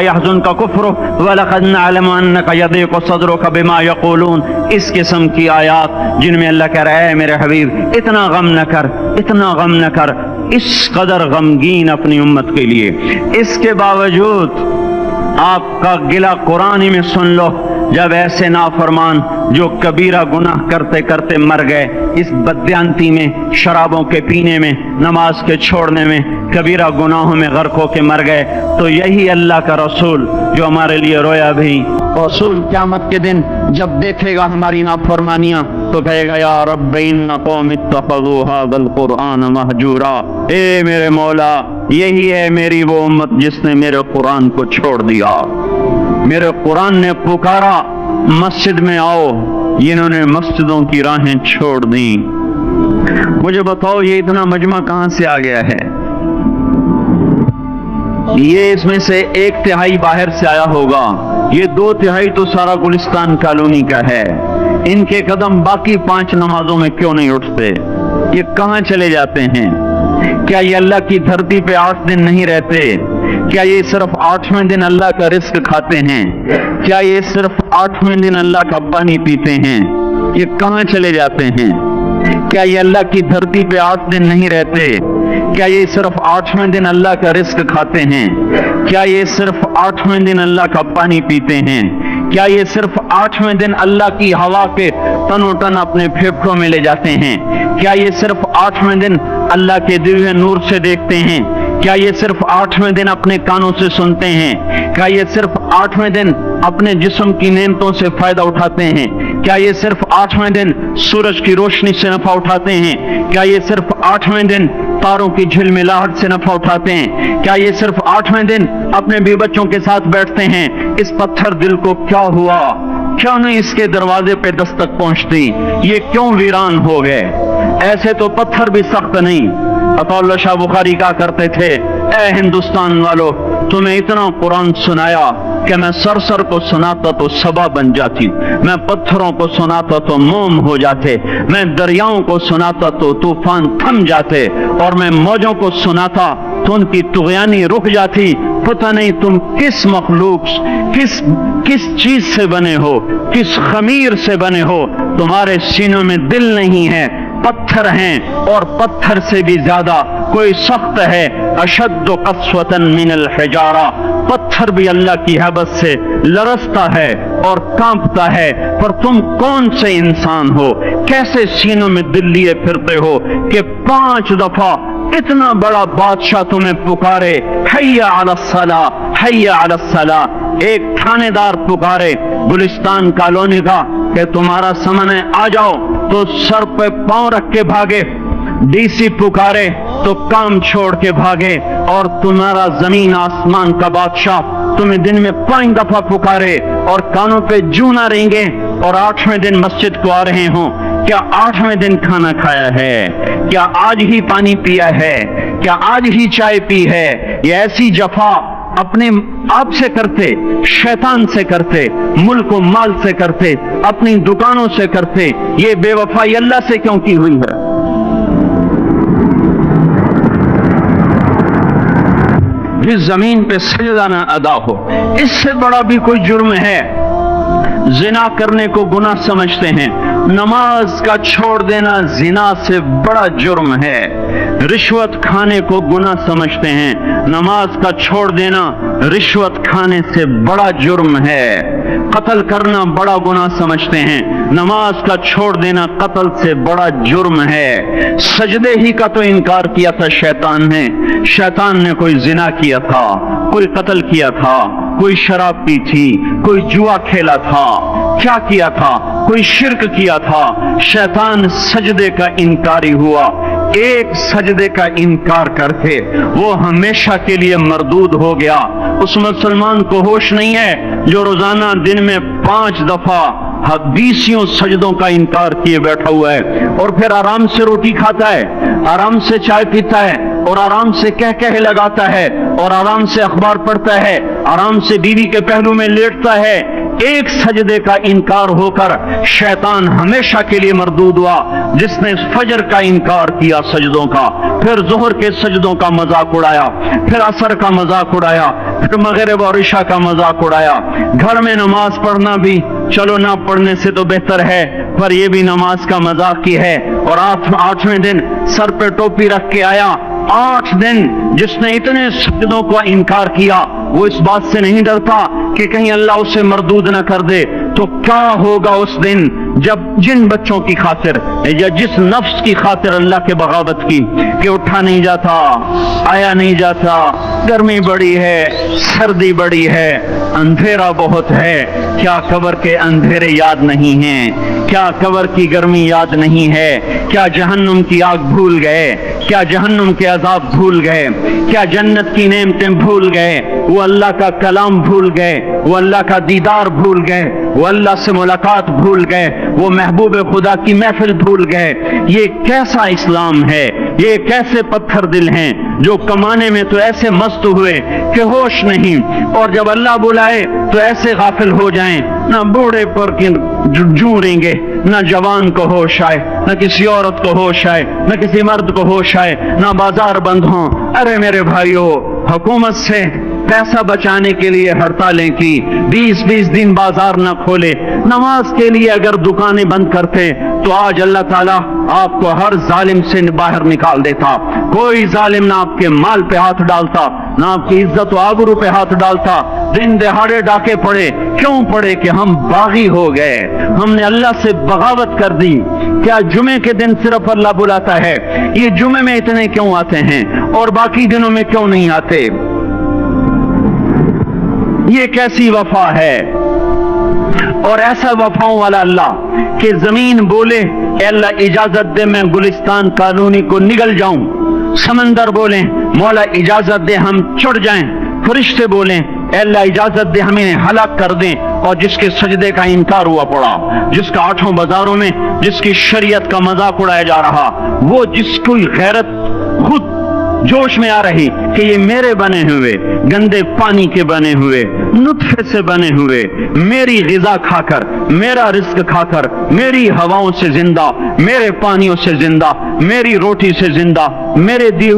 يحزنك كفرك ولقد نعلم انك يضيق صدرك بما يقولون. اس قسم کی آیات جن میں اللہ کہہ رہا ہے اے میرے حبیب اتنا غم نہ کر، اتنا غم نہ کر، اس قدر غمگین اپنی امت کے لیے. اس کے باوجود آپ کا گلہ قرآن میں سن لو، جب ایسے نافرمان جو کبیرہ گناہ کرتے کرتے مر گئے، اس بددیانتی میں، شرابوں کے پینے میں، نماز کے چھوڑنے میں، کبیرہ گناہوں میں غرق ہو کے مر گئے، تو یہی اللہ کا رسول جو ہمارے لیے رویا بھی. رسول قیامت کے دن جب دیکھے گا ہماری نافرمانیاں تو کہے گا یا رب ان قوم اتخذوا هذا القرآن مہجورا. اے میرے مولا یہی ہے میری وہ امت جس نے میرے قرآن کو چھوڑ دیا. میرے قرآن نے پکارا مسجد میں آؤ، انہوں نے مسجدوں کی راہیں چھوڑ دیں. مجھے بتاؤ یہ اتنا مجمع کہاں سے آ گیا ہے؟ یہ اس میں سے 1/3 باہر سے آیا ہوگا، یہ 2/3 تو سارا گلستان کالونی کا ہے. ان کے قدم باقی 5 نمازوں میں کیوں نہیں اٹھتے؟ یہ کہاں چلے جاتے ہیں؟ کیا یہ اللہ کی دھرتی پہ 8 دن نہیں رہتے؟ کیا یہ صرف 8ویں دن اللہ کا رزق کھاتے ہیں؟ کیا یہ صرف 8ویں دن اللہ کا پانی پیتے ہیں؟ یہ کہاں چلے جاتے ہیں؟ کیا یہ اللہ کی دھرتی پہ 8 دن نہیں رہتے؟ کیا یہ صرف 8ویں دن اللہ کا رزق کھاتے ہیں؟ کیا یہ صرف 8ویں دن اللہ کا پانی پیتے ہیں؟ کیا یہ صرف 8ویں دن اللہ کی ہوا کے تنو تن اپنے پھیپھڑوں میں لے جاتے ہیں؟ کیا یہ صرف 8ویں دن اللہ کے دیوے نور سے دیکھتے ہیں؟ کیا یہ صرف 8ویں دن اپنے کانوں سے سنتے ہیں؟ کیا یہ صرف 8ویں دن اپنے جسم کی نعمتوں سے فائدہ اٹھاتے ہیں؟ کیا یہ صرف 8ویں دن سورج کی روشنی سے نفع اٹھاتے ہیں؟ کیا یہ صرف 8ویں دن تاروں کی جھلملاہٹ سے نفع اٹھاتے ہیں؟ کیا یہ صرف 8ویں دن اپنے بیوی بچوں کے ساتھ بیٹھتے ہیں؟ اس پتھر دل کو کیا ہوا؟ کیوں نہیں اس کے دروازے پہ دستک پہنچتی؟ یہ کیوں ویران ہو گئے؟ ایسے تو پتھر بھی سخت نہیں. عطا اللہ شاہ بخاری کہا کرتے تھے اے ہندوستان والو تمہیں اتنا قرآن سنایا کہ میں سر کو سناتا تو صبا بن جاتی، میں پتھروں کو سناتا تو موم ہو جاتے، میں دریاؤں کو سناتا تو طوفان تھم جاتے، اور میں موجوں کو سناتا تو ان کی طغیانی رک جاتی. پتہ نہیں تم کس مخلوق، کس چیز سے بنے ہو، کس خمیر سے بنے ہو، تمہارے سینوں میں دل نہیں ہے، پتھر ہیں، اور پتھر سے بھی زیادہ کوئی سخت ہے. اشد قسوة من الحجارہ، پتھر بھی اللہ کی ہیبت سے لرزتا ہے اور کانپتا ہے. پر تم کون سے انسان ہو، کیسے سینوں میں دل لیے پھرتے ہو کہ 5 دفعہ اتنا بڑا بادشاہ تمہیں پکارے حی علی الصلاۃ، حی علی الصلاۃ. ایک تھانے دار پکارے گلستان کالونی کا کہ تمہارا سمن ہے آ جاؤ، تو سر پہ پاؤں رکھ کے بھاگے. ڈی سی پکارے تو کام چھوڑ کے بھاگے. اور تمہارا زمین آسمان کا بادشاہ تمہیں دن میں 5 دفعہ پکارے اور کانوں پہ جوں نہ رہیں، اور 8ویں دن مسجد کو آ رہے ہوں. کیا 8ویں دن کھانا کھایا ہے؟ کیا آج ہی پانی پیا ہے؟ کیا آج ہی چائے پی ہے؟ یہ ایسی جفا اپنے آپ سے کرتے، شیطان سے کرتے، ملک و مال سے کرتے، اپنی دکانوں سے کرتے. یہ بے وفائی اللہ سے کیوں کی ہوئی ہے؟ جس زمین پہ سجدہ نہ ادا ہو، اس سے بڑا بھی کوئی جرم ہے؟ زنا کرنے کو گناہ سمجھتے ہیں، نماز کا چھوڑ دینا زنا سے بڑا جرم ہے. رشوت کھانے کو گناہ سمجھتے ہیں، نماز کا چھوڑ دینا رشوت کھانے سے بڑا جرم ہے. قتل کرنا بڑا گناہ سمجھتے ہیں، نماز کا چھوڑ دینا قتل سے بڑا جرم ہے. سجدے ہی کا تو انکار کیا تھا شیطان نے کوئی زنا کیا تھا، کوئی قتل کیا تھا، کوئی شراب پی تھی، کوئی جوا کھیلا تھا، کیا کیا تھا؟ کوئی شرک کیا تھا. شیطان سجدے کا انکاری ہوا. ایک سجدے کا انکار کر کے وہ ہمیشہ کے لیے مردود ہو گیا. اس مسلمان کو ہوش نہیں ہے جو روزانہ دن میں 5 دفعہ 20 سجدوں کا انکار کیے بیٹھا ہوا ہے، اور پھر آرام سے روٹی کھاتا ہے، آرام سے چائے پیتا ہے، اور آرام سے کہہ لگاتا ہے، اور آرام سے اخبار پڑھتا ہے، آرام سے بیوی کے پہلو میں لیٹتا ہے. ایک سجدے کا انکار ہو کر شیطان ہمیشہ کے لیے مردود ہوا. جس نے فجر کا انکار کیا سجدوں کا، پھر ظہر کے سجدوں کا مذاق اڑایا، پھر عصر کا مذاق اڑایا، پھر مغرب اور عشاء کا مذاق اڑایا. گھر میں نماز پڑھنا بھی چلو نہ پڑھنے سے تو بہتر ہے, پر یہ بھی نماز کا مذاق کی ہے. اور 8ویں دن سر پہ ٹوپی رکھ کے آیا. 8 دن جس نے اتنے سجدوں کو انکار کیا, وہ اس بات سے نہیں ڈرتا کہ کہیں اللہ اسے مردود نہ کر دے. تو کیا ہوگا اس دن جب جن بچوں کی خاطر یا جس نفس کی خاطر اللہ کے بغاوت کی کہ اٹھا نہیں جاتا, آیا نہیں جاتا, گرمی بڑی ہے, سردی بڑی ہے, اندھیرا بہت ہے. کیا قبر کے اندھیرے یاد نہیں ہیں؟ کیا قبر کی گرمی یاد نہیں ہے؟ کیا جہنم کی آگ بھول گئے؟ کیا جہنم کے عذاب بھول گئے؟ کیا جنت کی نعمتیں بھول گئے؟ وہ اللہ کا کلام بھول گئے, وہ اللہ کا دیدار بھول گئے, وہ اللہ سے ملاقات بھول گئے, وہ محبوب خدا کی محفل بھول گئے. یہ کیسا اسلام ہے؟ یہ کیسے پتھر دل ہیں جو کمانے میں تو ایسے مست ہوئے کہ ہوش نہیں, اور جب اللہ بلائے تو ایسے غافل ہو جائیں, نہ بوڑھے پر جھوڑیں گے, نہ جوان کو ہوش آئے, نہ کسی عورت کو ہوش آئے, نہ کسی مرد کو ہوش آئے, نہ بازار بند ہوں. ارے میرے بھائیو, حکومت سے پیسہ بچانے کے لیے ہڑتالیں کی, 20 دن بازار نہ کھولے, نماز کے لیے اگر دکانیں بند کرتے تو آج اللہ تعالیٰ آپ کو ہر ظالم سے باہر نکال دیتا. کوئی ظالم نہ آپ کے مال پہ ہاتھ ڈالتا, نہ آپ کی عزت و آبرو پہ ہاتھ ڈالتا. دن دہاڑے ڈاکے پڑے, کیوں پڑے؟ کہ ہم باغی ہو گئے, ہم نے اللہ سے بغاوت کر دی. کیا جمعے کے دن صرف اللہ بلاتا ہے؟ یہ جمعے میں اتنے کیوں آتے ہیں اور باقی دنوں میں کیوں نہیں آتے؟ یہ کیسی وفا ہے؟ اور ایسا وفاؤں والا اللہ کہ زمین بولے اے اللہ اجازت دے میں گلستان کالونی کو نگل جاؤں, سمندر بولیں مولا اجازت دے ہم چڑھ جائیں, فرشتے بولیں اے اللہ اجازت دے ہمیں ہلاک کر دیں. اور جس کے سجدے کا انکار ہوا پڑا, جس کا 8 بازاروں میں جس کی شریعت کا مذاق اڑایا جا رہا, وہ جس کی غیرت خود جوش میں آ رہی کہ یہ میرے بنے ہوئے, گندے پانی کے بنے ہوئے, نطفے سے بنے ہوئے, میری غذا کھا کر, میرا رزق کھا کر, میری ہواؤں سے زندہ, میرے پانیوں سے زندہ, میری روٹی سے زندہ, میرے دیے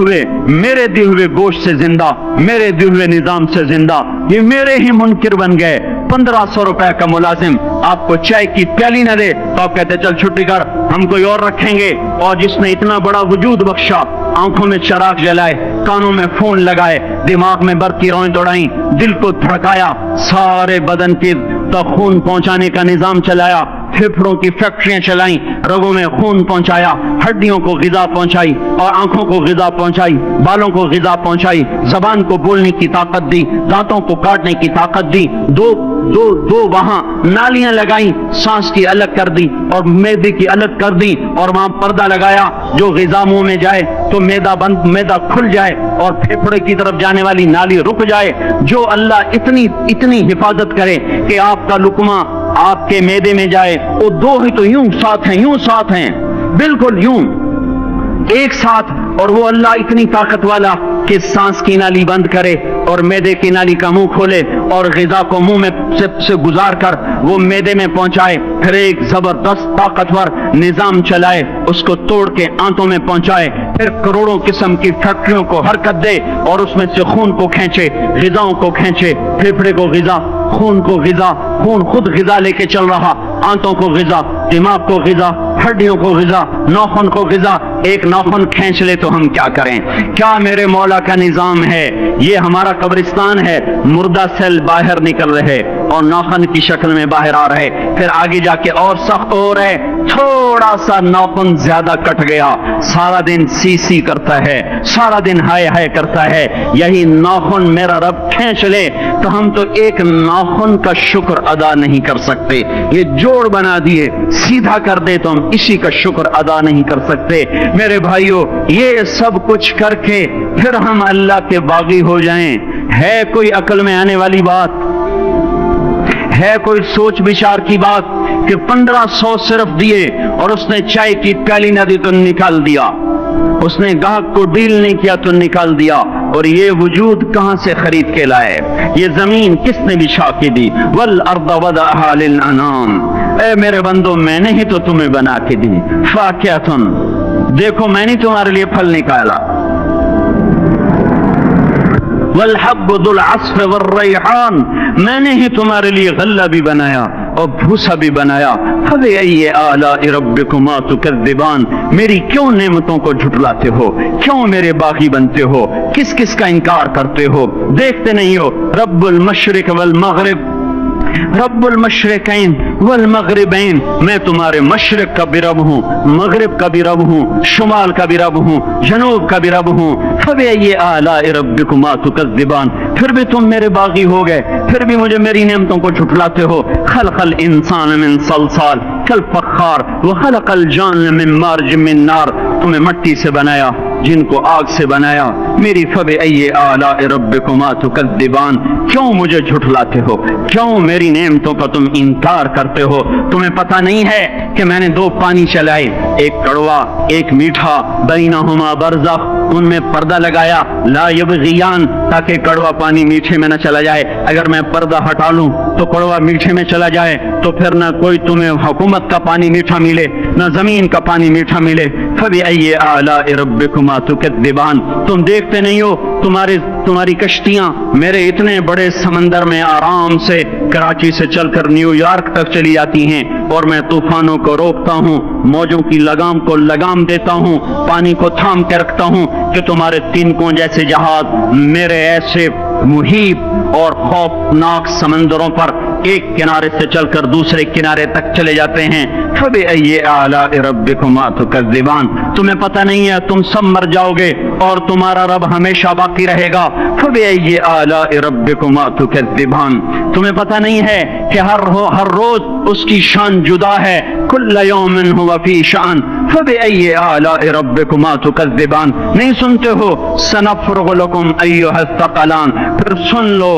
ہوئے گوشت سے زندہ, میرے دیے ہوئے نظام سے زندہ, یہ میرے ہی منکر بن گئے. 1500 روپے کا ملازم آپ کو چائے کی پیالی نہ دے تو آپ کہتے چل چھٹی کر, ہم کوئی اور رکھیں گے. اور جس نے اتنا بڑا وجود بخشا, آنکھوں میں چراغ جلائے, کانوں میں فون لگائے, دماغ میں برقی روئیں دوڑائیں, دل کو دھڑکایا, سارے بدن کی تک خون پہنچانے کا نظام چلایا, پھیپھڑوں کی فیکٹریاں چلائیں, رگوں میں خون پہنچایا, ہڈیوں کو غذا پہنچائی, اور آنکھوں کو غذا پہنچائی, بالوں کو غذا پہنچائی, زبان کو بولنے کی طاقت دی, دانتوں کو کاٹنے کی طاقت دی, دو وہاں نالیاں لگائیں, سانس کی الگ کر دی اور معدے کی الگ کر دی, اور وہاں پردہ لگایا جو غذا منہ میں جائے تو معدہ کھل جائے اور پھیپھڑے کی طرف جانے والی نالی رک جائے. جو اللہ اتنی حفاظت کرے کہ آپ کا لقمہ آپ کے معدے میں جائے, وہ دو ہی تو یوں ساتھ ہیں, بالکل یوں ایک ساتھ. اور وہ اللہ اتنی طاقت والا کہ سانس کی نالی بند کرے اور معدے کی نالی کا منہ کھولے اور غذا کو منہ میں سے گزار کر وہ معدے میں پہنچائے, پھر ایک زبردست طاقتور نظام چلائے, اس کو توڑ کے آنتوں میں پہنچائے, پھر کروڑوں قسم کی فیکٹریوں کو حرکت دے اور اس میں سے خون کو کھینچے, غذاؤں کو کھینچے, پھیپھڑے کو غذا, خون کو غذا, خون خود غذا لے کے چل رہا, آنتوں کو غذا, دماغ کو غذا, ہڈیوں کو غذا, ناخن کو غذا. ایک ناخن کھینچ لے تو ہم کیا کریں؟ کیا میرے مولا کا نظام ہے؟ یہ ہمارا قبرستان ہے, مردہ سیل باہر نکل رہے اور ناخن کی شکل میں باہر آ رہے, پھر آگے جا کے اور سخت ہو رہے, تھوڑا سا ناخن زیادہ کٹ گیا, سارا دن سی کرتا ہے, سارا دن ہائے کرتا ہے. یہی ناخن میرا رب کھینچ لے تو ہم تو ایک ناخن کا شکر ادا نہیں کر سکتے. یہ جوڑ بنا دیے, سیدھا کر دے تو ہم اسی کا شکر ادا نہیں کر سکتے. میرے بھائیو, یہ سب کچھ کر کے پھر ہم اللہ کے باغی ہو جائیں, ہے کوئی عقل میں آنے والی بات؟ ہے کوئی سوچ بچار کی بات کہ 1500 صرف دیے اور اس نے چائے کی پیالی نہ دی تو نکال دیا, اس نے گاہک کو ڈیل نہیں کیا تو نکال دیا, اور یہ وجود کہاں سے خرید کے لائے؟ یہ زمین کس نے بچھا کے دی؟ والارض وضعها للانام. اے میرے بندو, میں نے ہی تو تمہیں بنا کے دی. فاکہۃ, دیکھو میں نے تمہارے لیے پھل نکالا, والحب ذو العصف والریحان، میں نے ہی تمہارے لیے غلہ بھی بنایا اور بھوسا بھی بنایا. فبأي آلاء ربكما تكذبان، میری کیوں نعمتوں کو جھٹلاتے ہو؟ کیوں میرے باغی بنتے ہو؟ کس کس کا انکار کرتے ہو؟ دیکھتے نہیں ہو رب المشرق والمغرب، رب المشرقین والمغربین، میں تمہارے مشرق کا بھی رب ہوں، مغرب کا بھی رب ہوں، شمال کا بھی رب ہوں، جنوب کا بھی رب ہوں. فبأي آلاء ربكما تكذبان، پھر بھی تم میرے باغی ہو گئے، پھر بھی مجھے میری نعمتوں کو جھٹلاتے ہو. خلق الانسان من صلصال کالفخار وخلق الجان من مارج من نار، تمہیں مٹی سے بنایا، جن کو آگ سے بنایا. میری فبأي آلاء ربكما تكذبان، کیوں مجھے جھٹلاتے ہو؟ کیوں میری نعمتوں کا تم انکار کرتے ہو؟ تمہیں پتہ نہیں ہے کہ میں نے دو پانی چلائے، ایک کڑوا ایک میٹھا، بینہما برزخ، ان میں پردہ لگایا، لا یبغیان، تاکہ کڑوا پانی میٹھے میں نہ چلا جائے. اگر میں پردہ ہٹا لوں تو کڑوا میٹھے میں چلا جائے تو پھر نہ کوئی تمہیں حکومت کا پانی میٹھا ملے، نہ زمین کا پانی میٹھا ملے. فبأي آلاء ربكما تكذبان، تم دیکھتے نہیں ہو تمہاری کشتیاں میرے اتنے بڑے سمندر میں آرام سے کراچی سے چل کر نیو یارک تک چلی جاتی ہیں، اور میں طوفانوں کو روکتا ہوں، موجوں کی لگام کو لگام دیتا ہوں، پانی کو تھام کے رکھتا ہوں کہ تمہارے تینکوں جیسے جہاز میرے ایسے محیط اور خوفناک سمندروں پر ایک کنارے سے چل کر دوسرے کنارے تک چلے جاتے ہیں. فبأي آلاء ربكما تكذبان، تمہیں پتہ نہیں ہے تم سب مر جاؤ گے اور تمہارا رب ہمیشہ باقی رہے گا. فبأي آلاء ربكما تكذبان، تمہیں پتہ نہیں ہے کہ ہر روز اس کی شان جدا ہے. كل يوم هو في شان. فبأي آلاء ربكما تكذبان، نہیں سنتے ہو؟ سنفرغ لكم أيها الثقلان، پھر سن لو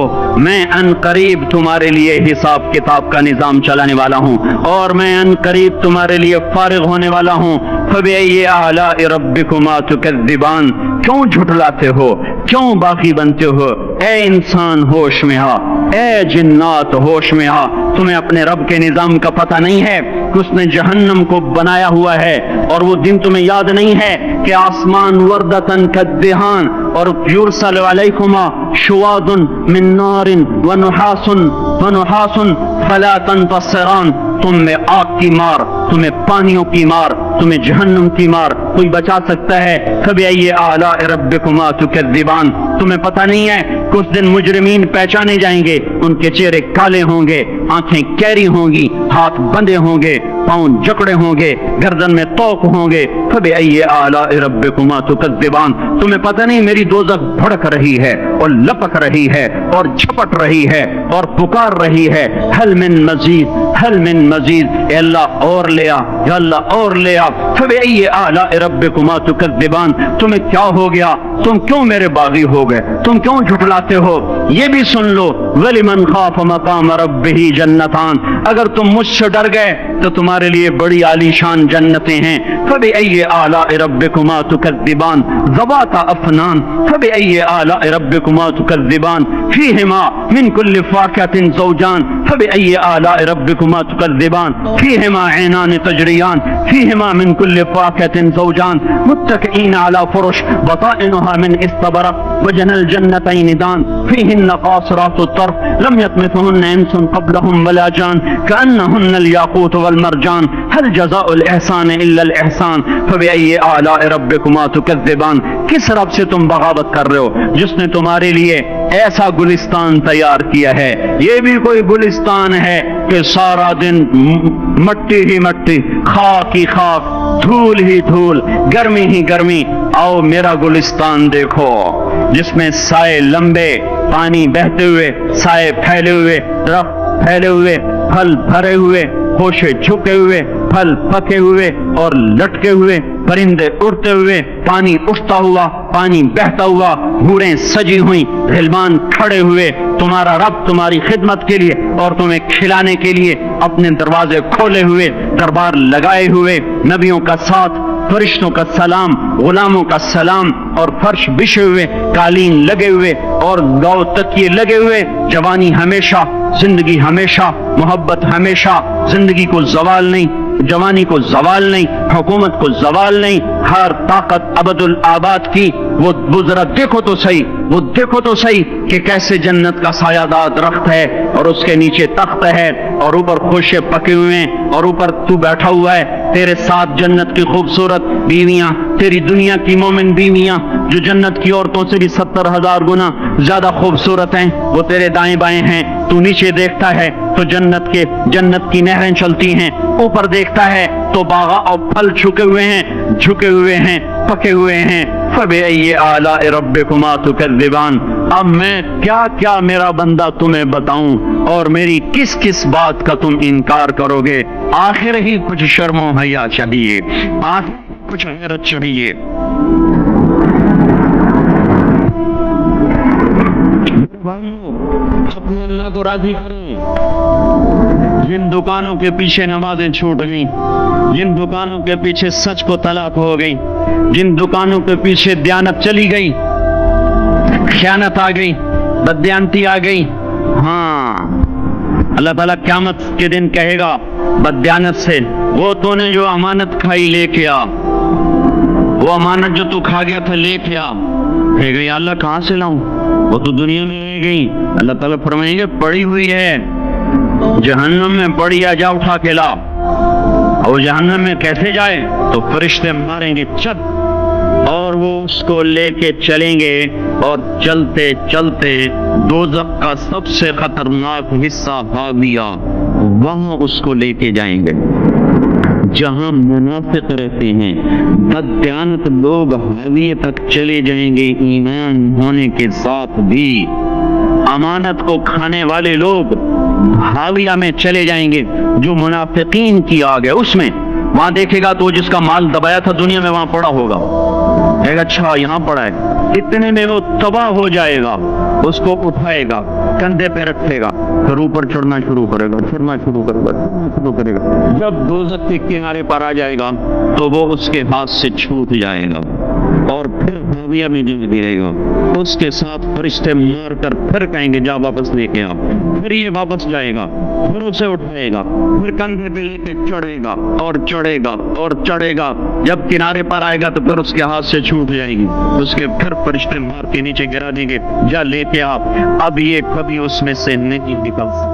میں ان قریب تمہارے لیے حساب کتاب کا نظام چلانے والا ہوں، اور میں ان قریب تمہارے لیے فارغ ہونے والا ہوں. فبأي آلاء ربكما تكذبان، کیوں جھٹلاتے ہو؟ کیوں باقی بنتے ہو؟ اے انسان ہوش میں آ، اے جنات ہوش میں آ. تمہیں اپنے رب کے نظام کا پتہ نہیں ہے کہ اس نے جہنم کو بنایا ہوا ہے، اور وہ دن تمہیں یاد نہیں ہے کہ آسمان وردتن کالدہان، اور یرسل علیکما شواظ من نار ونحاس فلا تنتصران، تم میں آگ کی مار، تمہیں پانیوں کی مار، تمہیں جہنم کی مار کوئی بچا سکتا ہے؟ فبأي آلاء ربكما تكذبان، تمہیں پتہ نہیں ہے کہ اس دن مجرمین پہچانے جائیں گے، ان کے چہرے کالے ہوں گے، آنکھیں کیری ہوں گی، ہاتھ بندھے ہوں گے، پاؤں جکڑے ہوں گے، گردن میں توق ہوں گے. فبأي آلاء ربكما تكذبان، تمہیں پتہ نہیں میری دوزخ بھڑک رہی ہے اور لپک رہی ہے اور جھپٹ رہی ہے اور پکار رہی ہے، هل من مزید، هل من مزید، اے اللہ اور لے آ، یا اللہ اور لے آ. فبأي آلاء ربكما تكذبان، تمہیں کیا ہو گیا؟ تم کیوں میرے باغی ہو گئے؟ تم کیوں جھٹلاتے ہو؟ یہ بھی سن لو، وَلِمَنْ خَافَ مَقَامَ رَبِّهِ جَنَّتَانِ، اگر تم مجھ سے ڈر گئے تو تمہارے لیے بڑی عالی شان جنتیں ہیں. فبأي آلاء ربكما تكذبان ذواتا افنان. فبأي آلاء ربكما تكذبان فيهما من كل فاكهة زوجان. فبأي آلاء ربكما تكذبان فيهما عينان تجريان فيهما من كل فاكهة زوجان متكئين على فرش بطائنها من استبرق وجنى الجنتين دان فيهن قاصرات الطرف لم يطمثهن انس قبلهم ولا جان كأنهن الياقوت والمرجان هل جزاء الإحسان إلا الإحسان. فبأي آلاء ربكما تكذبان، کس رب سے تم بغاوت کر رہے ہو جس نے تمہارے لیے ایسا گلستان تیار کیا ہے؟ یہ بھی کوئی گلستان ہے کہ سارا دن مٹی ہی مٹی، خاک ہی خاک، دھول ہی دھول، گرمی ہی گرمی. آؤ میرا گلستان دیکھو جس میں سائے لمبے، پانی بہتے ہوئے، سائے پھیلے ہوئے، درخت پھیلے ہوئے، پھل بھرے ہوئے، خوشے جھکے ہوئے، پھل پکے ہوئے اور لٹکے ہوئے، پرندے اڑتے ہوئے، پانی اٹھتا ہوا، پانی بہتا ہوا، حوریں سجی ہوئی، غلمان کھڑے ہوئے. تمہارا رب تمہاری خدمت کے لیے اور تمہیں کھلانے کے لیے اپنے دروازے کھولے ہوئے، دربار لگائے ہوئے، نبیوں کا ساتھ، فرشتوں کا سلام، غلاموں کا سلام، اور فرش بچھے ہوئے، قالین لگے ہوئے اور گاؤ تکیے لگے ہوئے. جوانی ہمیشہ، زندگی ہمیشہ، محبت ہمیشہ، زندگی کو زوال نہیں، جوانی کو زوال نہیں، حکومت کو زوال نہیں، ہر طاقت ابد الآباد کی وہ ذرا دیکھو تو صحیح، وہ دیکھو تو صحیح کہ کیسے جنت کا سایہ دار درخت ہے اور اس کے نیچے تخت ہے اور اوپر خوشے پکے ہوئے ہیں اور اوپر تو بیٹھا ہوا ہے، تیرے ساتھ جنت کی خوبصورت بیویاں، تیری دنیا کی مومن بیویاں جو جنت کی عورتوں سے بھی 70,000 گنا زیادہ خوبصورت ہیں، وہ تیرے دائیں بائیں ہیں۔ تو نیچے دیکھتا ہے تو جنت کی نہریں چلتی ہیں، اوپر دیکھتا ہے تو باغ اور پھل جھکے ہوئے ہیں، پکے ہوئے ہیں۔ فَبِأَيِّ آلَاءِ رَبِّكُمَا تُكَذِّبَانِ، اب میں کیا میرا بندہ تمہیں بتاؤں اور میری کس کس بات کا تم انکار کرو گے؟ آخر ہی کچھ شرم و حیا چاہیے، آخر کچھ غیرت چاہیے۔ اپنے اللہ کو راضی کریں۔ جن دکانوں کے پیچھے نمازیں چھوٹ گئیں، جن دکانوں کے پیچھے سچ کو طلاق ہو گئی، جن دکانوں کے پیچھے دیانت چلی گئی، خیانت آ گئی، بددیانتی آ گئی، ہاں اللہ تعالیٰ قیامت کے دن کہے گا بددیانت سے، وہ تو نے جو امانت کھائی لے کے آ، وہ امانت جو تو کھا گیا تھا لے کے آ۔ کہے گا یا اللہ کہاں سے لاؤں، وہ تو دنیا میں رہ گئی۔ اللہ تعالیٰ فرمائیں گے پڑی ہوئی ہے جہنم میں، پڑی ہے، جا اٹھا کے لا۔ اور جہنم میں کیسے جائے؟ تو فرشتے ماریں گے چت اور وہ اس کو لے کے چلیں گے، اور چلتے چلتے دوزخ کا سب سے خطرناک حصہ حاویہ، وہاں اس کو لے کے جائیں گے جہاں منافق رہتے ہیں۔ بددیانت لوگ حاویہ تک چلے جائیں گے ایمان ہونے کے ساتھ بھی، امانت کو کھانے والے لوگ حاویہ میں چلے جائیں گے، جو منافقین کی آگ ہے اس میں۔ وہاں دیکھے گا تو جس کا مال دبایا تھا دنیا میں وہاں پڑا ہوگا، کہے گا اچھا یہاں پڑا ہے، اتنے میں وہ تباہ ہو جائے گا، اس کو اٹھائے گا، کندھے پہ رکھے گا، پھر اوپر چڑھنا شروع کرے گا۔ جب دوزخ کے کنارے پر آ جائے گا تو وہ اس کے ہاتھ سے چھوٹ جائے گا اور پھر حاویہ میں جلدی رہے گا۔ اس کے ساتھ فرشتے مار کر پھر کہیں گے جا واپس لے کے آ، پھر یہ واپس جائے گا، پھر اسے اٹھائے گا، پھر کندھے پہ لے کے چڑھے گا اور چڑھے گا اور چڑھے گا۔ جب کنارے پر آئے گا تو پھر اس کے ہاتھ سے چھوٹ جائے گی، اس کے پھر فرشتے مار کے نیچے گرا دیں گے جا لے کے آ، اب یہ کبھی اس میں سے نہیں نکل سکتا۔